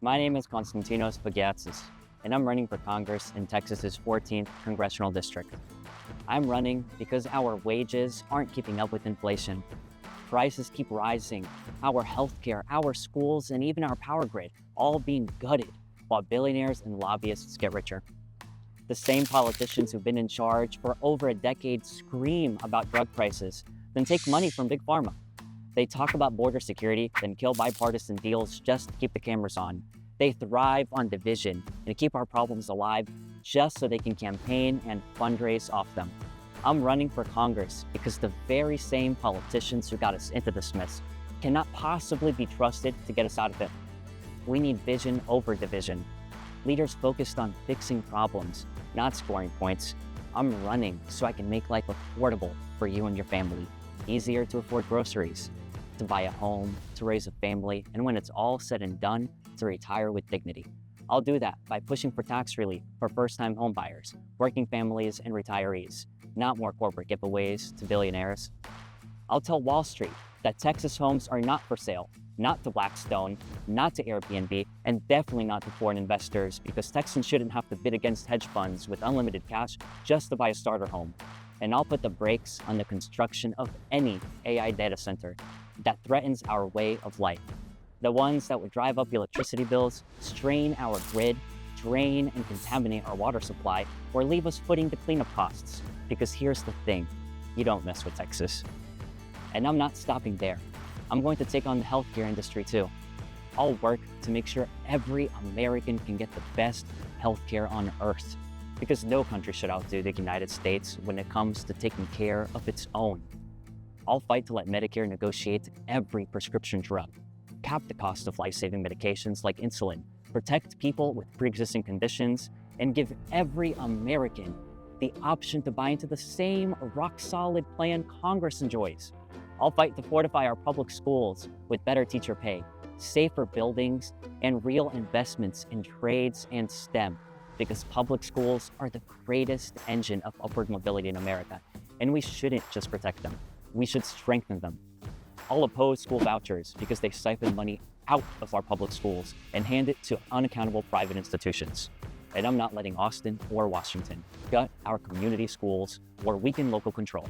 My name is Konstantinos Pagiatsis, and I'm running for Congress in Texas's 14th Congressional District. I'm running because our wages aren't keeping up with inflation. Prices keep rising, our healthcare, our schools, and even our power grid all being gutted while billionaires and lobbyists get richer. The same politicians who've been in charge for over a decade scream about drug prices, then take money from Big Pharma. They talk about border security, then kill bipartisan deals just to keep the cameras on. They thrive on division and keep our problems alive just so they can campaign and fundraise off them. I'm running for Congress because the very same politicians who got us into this mess cannot possibly be trusted to get us out of it. We need vision over division. Leaders focused on fixing problems, not scoring points. I'm running so I can make life affordable for you and your family. Easier to afford groceries, to buy a home, to raise a family, and when it's all said and done, to retire with dignity. I'll do that by pushing for tax relief for first-time homebuyers, working families, and retirees, not more corporate giveaways to billionaires. I'll tell Wall Street that Texas homes are not for sale, not to Blackstone, not to Airbnb, and definitely not to foreign investors, because Texans shouldn't have to bid against hedge funds with unlimited cash just to buy a starter home. And I'll put the brakes on the construction of any AI data center that threatens our way of life. The ones that would drive up electricity bills, strain our grid, drain and contaminate our water supply, or leave us footing the cleanup costs. Because here's the thing, you don't mess with Texas. And I'm not stopping there. I'm going to take on the healthcare industry too. I'll work to make sure every American can get the best healthcare on earth, because no country should outdo the United States when it comes to taking care of its own. I'll fight to let Medicare negotiate every prescription drug, cap the cost of life-saving medications like insulin, protect people with pre-existing conditions, and give every American the option to buy into the same rock-solid plan Congress enjoys. I'll fight to fortify our public schools with better teacher pay, safer buildings, and real investments in trades and STEM, because public schools are the greatest engine of upward mobility in America, and we shouldn't just protect them, we should strengthen them. I'll oppose school vouchers because they siphon money out of our public schools and hand it to unaccountable private institutions. And I'm not letting Austin or Washington gut our community schools or weaken local control.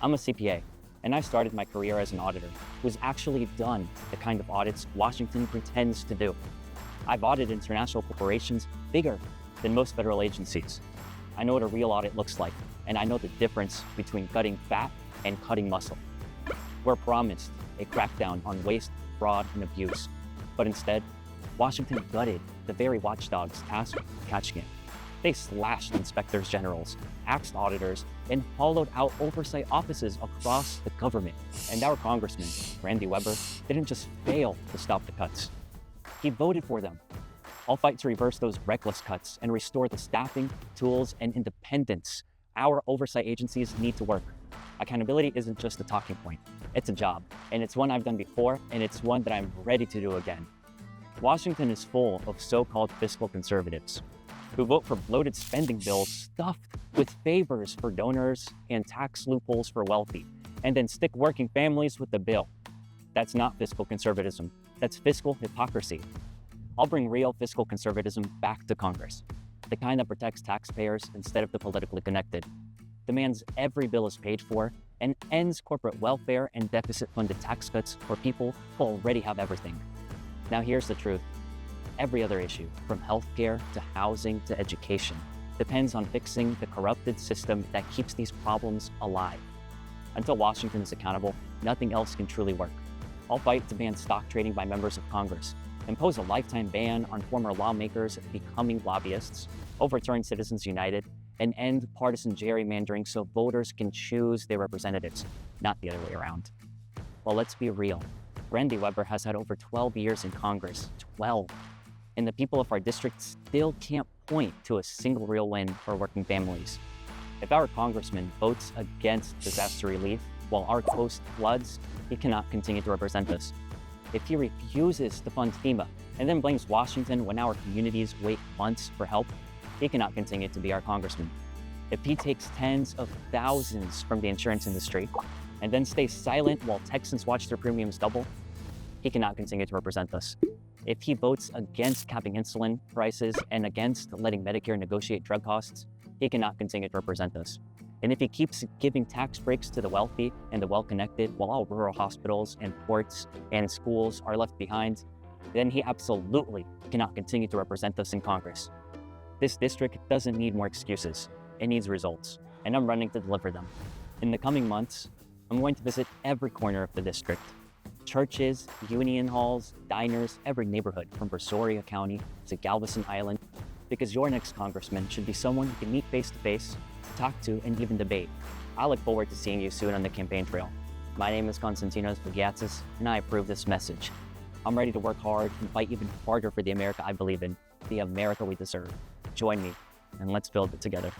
I'm a CPA, and I started my career as an auditor who's actually done the kind of audits Washington pretends to do. I've audited international corporations bigger than most federal agencies. I know what a real audit looks like, and I know the difference between cutting fat and cutting muscle. We're promised a crackdown on waste, fraud, and abuse, but instead, Washington gutted the very watchdogs tasked with catching it. They slashed inspectors generals, axed auditors, and hollowed out oversight offices across the government. And our congressman, Randy Weber, didn't just fail to stop the cuts. He voted for them. I'll fight to reverse those reckless cuts and restore the staffing, tools, and independence our oversight agencies need to work. Accountability isn't just a talking point, it's a job. And it's one I've done before, and it's one that I'm ready to do again. Washington is full of so-called fiscal conservatives who vote for bloated spending bills stuffed with favors for donors and tax loopholes for wealthy, and then stick working families with the bill. That's not fiscal conservatism, that's fiscal hypocrisy. I'll bring real fiscal conservatism back to Congress, the kind that protects taxpayers instead of the politically connected, demands every bill is paid for, and ends corporate welfare and deficit-funded tax cuts for people who already have everything. Now here's the truth. Every other issue, from healthcare to housing to education, depends on fixing the corrupted system that keeps these problems alive. Until Washington is accountable, nothing else can truly work. I'll fight to ban stock trading by members of Congress, impose a lifetime ban on former lawmakers becoming lobbyists, overturn Citizens United, and end partisan gerrymandering so voters can choose their representatives, not the other way around. Well, let's be real. Randy Weber has had over 12 years in Congress, 12. And the people of our district still can't point to a single real win for working families. If our congressman votes against disaster relief while our coast floods, he cannot continue to represent us. If he refuses to fund FEMA and then blames Washington when our communities wait months for help, he cannot continue to be our congressman. If he takes tens of thousands from the insurance industry and then stays silent while Texans watch their premiums double, he cannot continue to represent us. If he votes against capping insulin prices and against letting Medicare negotiate drug costs, he cannot continue to represent us. And if he keeps giving tax breaks to the wealthy and the well-connected while all rural hospitals and ports and schools are left behind, then he absolutely cannot continue to represent us in Congress. This district doesn't need more excuses. It needs results, and I'm running to deliver them. In the coming months, I'm going to visit every corner of the district. Churches, union halls, diners, every neighborhood from Brazoria County to Galveston Island, because your next congressman should be someone you can meet face-to-face, talk to, and even debate. I look forward to seeing you soon on the campaign trail. My name is Konstantinos Vagiatsis, and I approve this message. I'm ready to work hard and fight even harder for the America I believe in, the America we deserve. Join me, and let's build it together.